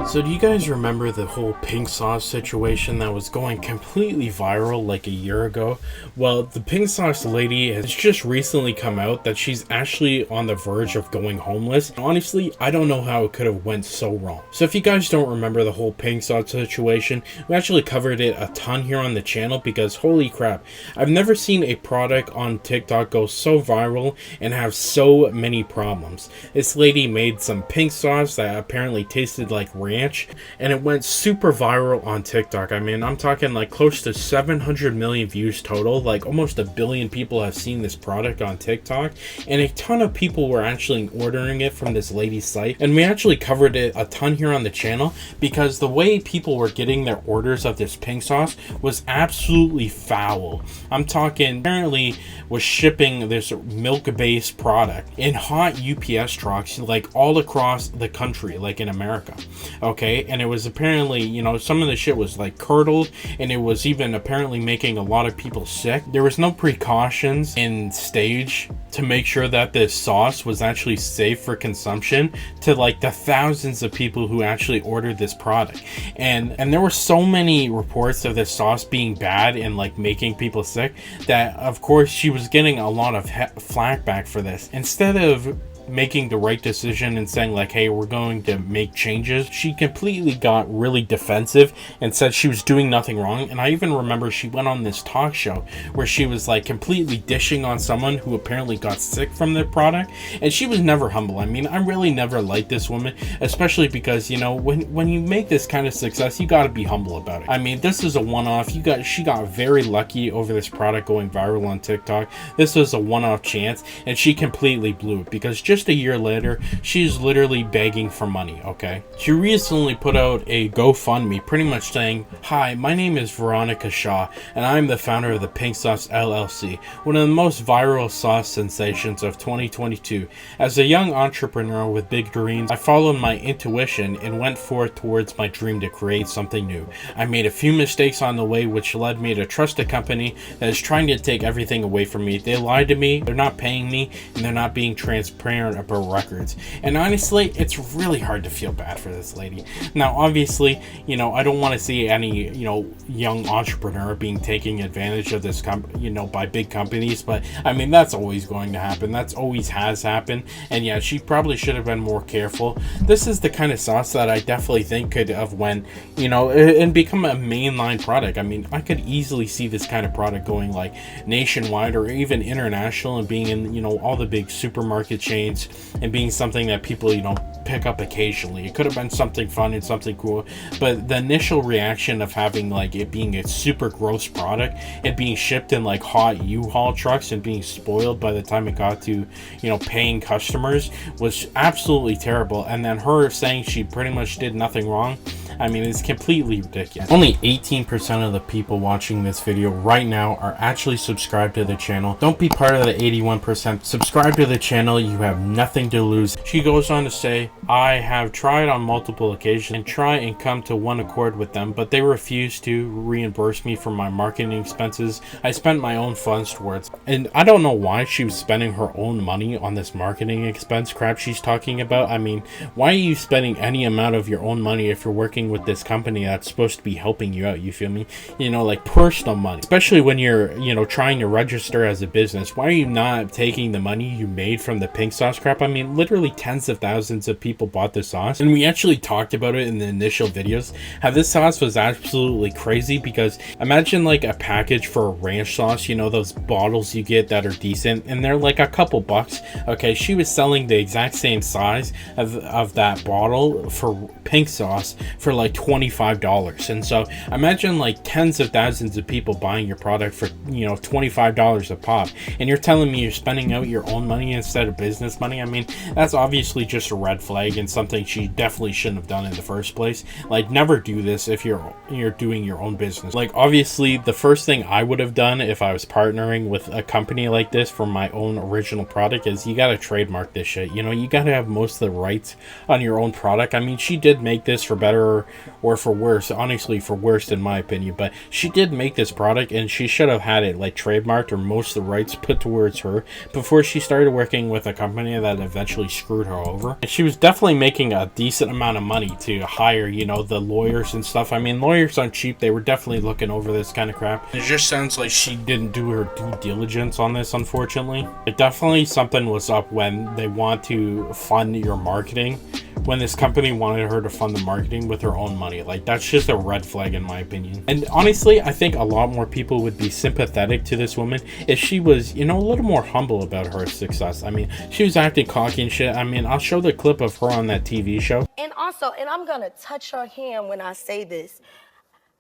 So do you guys remember the whole pink sauce situation that was going completely viral like a year ago? Well, the pink sauce lady has just recently come out that she's actually on the verge of going homeless. Honestly, I don't know how it could have went so wrong. So if you guys don't remember the whole pink sauce situation, we actually covered it a ton here on the channel because holy crap, I've never seen a product on TikTok go so viral and have so many problems. This lady made some pink sauce that apparently tasted like ranch, and it went super viral on TikTok. I mean, I'm talking like close to 700 million views total, like almost 1 billion people have seen this product on TikTok, and a ton of people were actually ordering it from this lady's site. And we actually covered it a ton here on the channel because the way people were getting their orders of this pink sauce was absolutely foul. I'm talking, apparently was shipping this milk-based product in hot UPS trucks like all across the country, like in America. Okay, and it was apparently, you know, some of the shit was like curdled, and it was even apparently making a lot of people sick. There was no precautions in stage to make sure that this sauce was actually safe for consumption to like the thousands of people who actually ordered this product. And there were so many reports of this sauce being bad and like making people sick that of course she was getting a lot of flack back for this. Instead of making the right decision and saying like, hey, we're going to make changes, she completely got really defensive and said she was doing nothing wrong. And I even remember she went on this talk show where she was like completely dishing on someone who apparently got sick from the product, and she was never humble. I mean, I really never liked this woman, especially because, you know, when you make this kind of success, you got to be humble about it. I mean, this is a one-off. She got very lucky over this product going viral on TikTok. This was a one-off chance, and she completely blew it because just a year later, she's literally begging for money, okay? She recently put out a GoFundMe pretty much saying, "Hi, my name is Veronica Shaw, and I'm the founder of the Pink Sauce LLC, one of the most viral sauce sensations of 2022. As a young entrepreneur with big dreams, I followed my intuition and went forth towards my dream to create something new. I made a few mistakes on the way, which led me to trust a company that is trying to take everything away from me. They lied to me, they're not paying me, and they're not being transparent about records." And honestly, it's really hard to feel bad for this lady. Now, obviously, you know, I don't want to see any, you know, young entrepreneur being taken advantage of this, by big companies, but I mean, that's always going to happen. That's always has happened. And yeah, she probably should have been more careful. This is the kind of sauce that I definitely think could have went, you know, and become a mainline product. I mean, I could easily see this kind of product going like nationwide or even international and being in, you know, all the big supermarket chains and being something that people, you know, pick up occasionally. It could have been something fun and something cool, but the initial reaction of having like it being a super gross product and being shipped in like hot U-Haul trucks and being spoiled by the time it got to, you know, paying customers was absolutely terrible. And then her saying she pretty much did nothing wrong, I mean, it's completely ridiculous. Only 18% of the people watching this video right now are actually subscribed to the channel. Don't be part of the 81%. Subscribe to the channel. You have nothing to lose. She goes on to say, "I have tried on multiple occasions and try and come to one accord with them, but they refuse to reimburse me for my marketing expenses. I spent my own funds towards." And I don't know why she was spending her own money on this marketing expense crap she's talking about. I mean, why are you spending any amount of your own money if you're working with this company that's supposed to be helping you out? You feel me? You know, like personal money, especially when you're, you know, trying to register as a business. Why are you not taking the money you made from the pink sauce crap? I mean, literally tens of thousands of people bought this sauce, and we actually talked about it in the initial videos, how this sauce was absolutely crazy. Because imagine like a package for a ranch sauce, you know, those bottles you get that are decent, and they're like a couple bucks. Okay, she was selling the exact same size of that bottle for pink sauce for like $25. And so imagine like tens of thousands of people buying your product for, you know, $25 a pop, and you're telling me you're spending out your own money instead of business money. I mean, that's obviously just a red flag and something she definitely shouldn't have done in the first place. Like, never do this if you're doing your own business. Like, obviously the first thing I would have done if I was partnering with a company like this for my own original product is you got to trademark this shit. You know, you got to have most of the rights on your own product. I mean, she did make this for better or for worse. Honestly, for worse in my opinion. But she did make this product, and she should have had it like trademarked or most of the rights put towards her before she started working with a company that eventually screwed her over. And she was definitely making a decent amount of money to hire, you know, the lawyers and stuff. I mean, lawyers aren't cheap. They were definitely looking over this kind of crap. It just sounds like she didn't do her due diligence on this, unfortunately. It definitely something was up when they want to fund your marketing. When this company wanted her to fund the marketing with her own money. Like, that's just a red flag in my opinion. And honestly, I think a lot more people would be sympathetic to this woman if she was, you know, a little more humble about her success. I mean, she was acting cocky and shit. I mean, I'll show the clip of her on that TV show. And also, and I'm gonna touch her hand when I say this.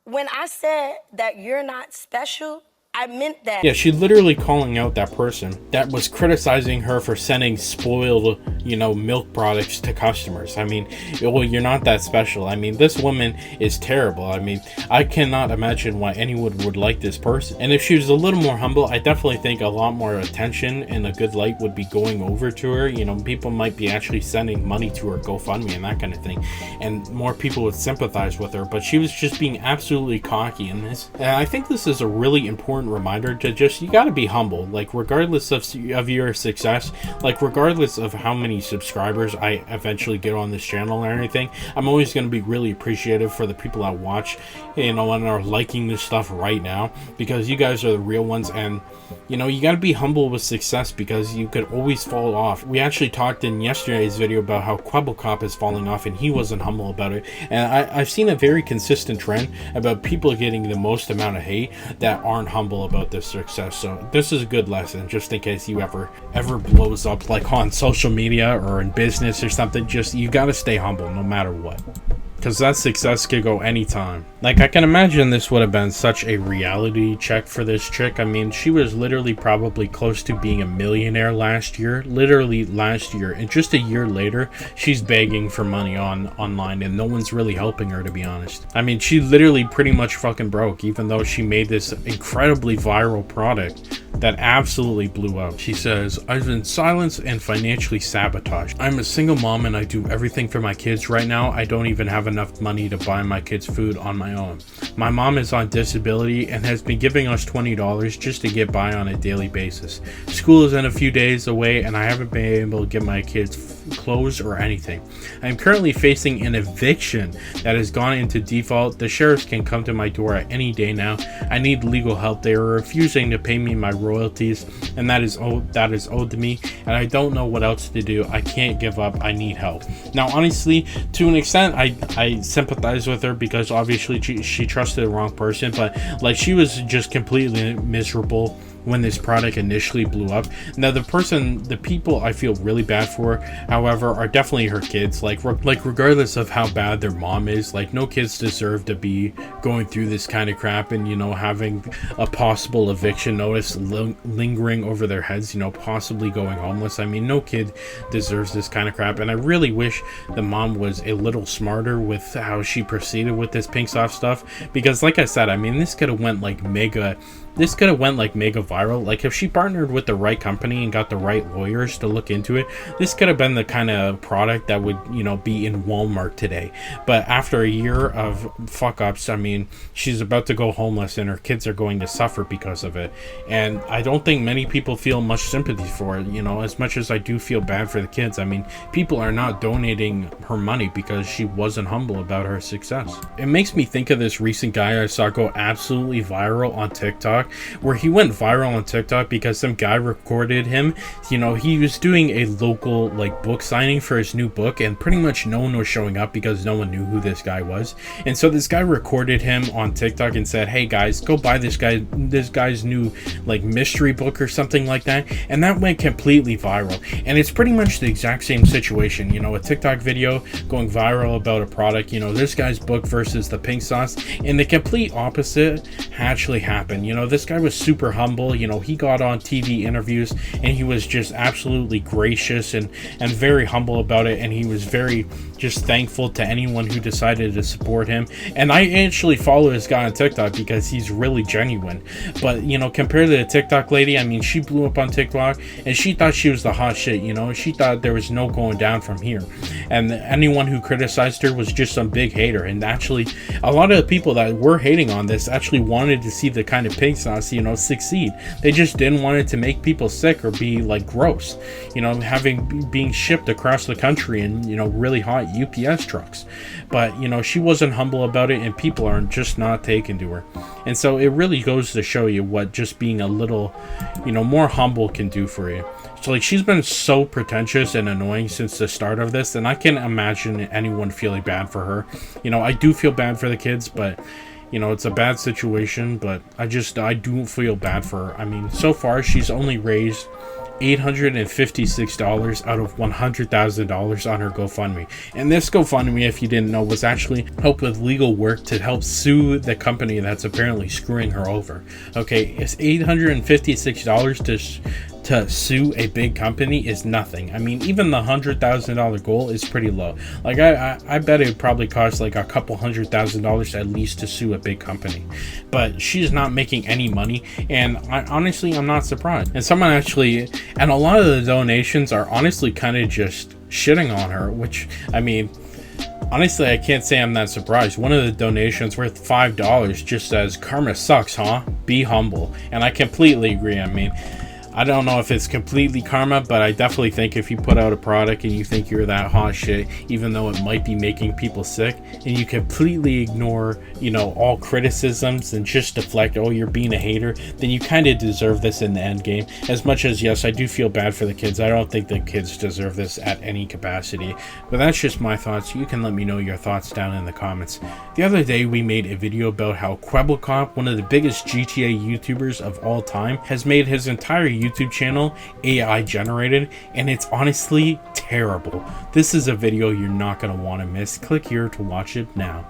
When I said that you're not special, I meant that. Yeah, she literally calling out that person that was criticizing her for sending spoiled, you know, milk products to customers. I mean, well, you're not that special. I mean, this woman is terrible. I mean, I cannot imagine why anyone would like this person. And if she was a little more humble, I definitely think a lot more attention and a good light would be going over to her. You know, people might be actually sending money to her GoFundMe and that kind of thing. And more people would sympathize with her. But she was just being absolutely cocky in this. And I think this is a really important reminder to just, you got to be humble. Like, regardless of your success, like regardless of how many subscribers I eventually get on this channel or anything, I'm always going to be really appreciative for the people that watch, you know, and are liking this stuff right now, because you guys are the real ones. And you know, you got to be humble with success, because you could always fall off. We actually talked in yesterday's video about how Quebblecop is falling off and he wasn't humble about it. And I've seen a very consistent trend about people getting the most amount of hate that aren't humble about this success. So this is a good lesson, just in case you ever blows up like on social media or in business or something. Just, you got to stay humble no matter what, because that success could go anytime. Like, I can imagine this would have been such a reality check for this chick. I mean, she was literally probably close to being a millionaire last year. Literally last year. And just a year later, she's begging for money online, and no one's really helping her, to be honest. I mean, she literally pretty much fucking broke, even though she made this incredibly viral product that absolutely blew up. She says, "I've been silenced and financially sabotaged. I'm a single mom and I do everything for my kids right now. I don't even have enough money to buy my kids food on my own. My mom is on disability and has been giving us $20 just to get by on a daily basis. School is in a few days away and I haven't been able to get my kids clothes or anything. I am currently facing an eviction that has gone into default. The sheriffs can come to my door at any day now. I need legal help. They are refusing to pay me my royalties, and that is owed to me, and I don't know what else to do. I can't give up. I need help." Now, honestly, to an extent, I sympathize with her, because obviously she trusted the wrong person, but like, she was just completely miserable when this product initially blew up. Now, the people I feel really bad for, however, are definitely her kids. Like regardless of how bad their mom is, like, no kids deserve to be going through this kind of crap and, you know, having a possible eviction notice lingering over their heads, you know, possibly going homeless. I mean, no kid deserves this kind of crap, and I really wish the mom was a little smarter with how she proceeded with this Pink Sauce stuff, because like I said, I mean, this could have went like mega viral. Like, if she partnered with the right company and got the right lawyers to look into it, this could have been the kind of product that would, you know, be in Walmart today. But after a year of fuck ups, I mean, she's about to go homeless and her kids are going to suffer because of it. And I don't think many people feel much sympathy for it, you know, as much as I do feel bad for the kids. I mean, people are not donating her money because she wasn't humble about her success. It makes me think of this recent guy I saw go absolutely viral on TikTok, where he went viral on TikTok because some guy recorded him. You know, he was doing a local like book signing for his new book, and pretty much no one was showing up because no one knew who this guy was. And so this guy recorded him on TikTok and said, "Hey guys, go buy this guy's new like mystery book," or something like that. And that went completely viral. And it's pretty much the exact same situation, you know, a TikTok video going viral about a product, you know, this guy's book versus the Pink Sauce, and the complete opposite actually happened. You know, this guy was super humble. You know, he got on TV interviews and he was just absolutely gracious and very humble about it, and he was very just thankful to anyone who decided to support him. And I actually follow this guy on TikTok because he's really genuine. But, you know, compared to the TikTok lady, I mean, she blew up on TikTok and she thought she was the hot shit, you know. She thought there was no going down from here, and anyone who criticized her was just some big hater. And actually, a lot of the people that were hating on this actually wanted to see the kind of pink sauce, you know, succeed. They just didn't want it to make people sick or be like gross, you know, being shipped across the country in, you know, really hot UPS trucks. But, you know, she wasn't humble about it, and people are just not taken to her. And so it really goes to show you what just being a little, you know, more humble can do for you. So, like, she's been so pretentious and annoying since the start of this, and I can't imagine anyone feeling bad for her. You know, I do feel bad for the kids, but, you know, it's a bad situation, but I do feel bad for her. I mean, so far, she's only raised $856 out of $100,000 on her GoFundMe. And this GoFundMe, if you didn't know, was actually help with legal work to help sue the company that's apparently screwing her over. Okay, it's $856 to sue a big company is nothing. I mean, even the $100,000 goal is pretty low. Like, I bet it probably costs like a couple $100,000 at least to sue a big company. But she's not making any money, and honestly, I'm not surprised. And someone actually, and a lot of the donations are honestly kind of just shitting on her, which, I mean, honestly, I can't say I'm that surprised. One of the donations worth $5 just says, "Karma sucks, huh? Be humble." And I completely agree. I mean, I don't know if it's completely karma, but I definitely think if you put out a product and you think you're that hot shit, even though it might be making people sick, and you completely ignore, you know, all criticisms and just deflect, oh, you're being a hater, then you kind of deserve this in the end game. As much as, yes, I do feel bad for the kids, I don't think the kids deserve this at any capacity. But that's just my thoughts. You can let me know your thoughts down in the comments. The other day, we made a video about how Quebblecop, one of the biggest GTA YouTubers of all time, has made his entire YouTube channel AI generated, and it's honestly terrible. This is a video you're not going to want to miss. Click here to watch it now.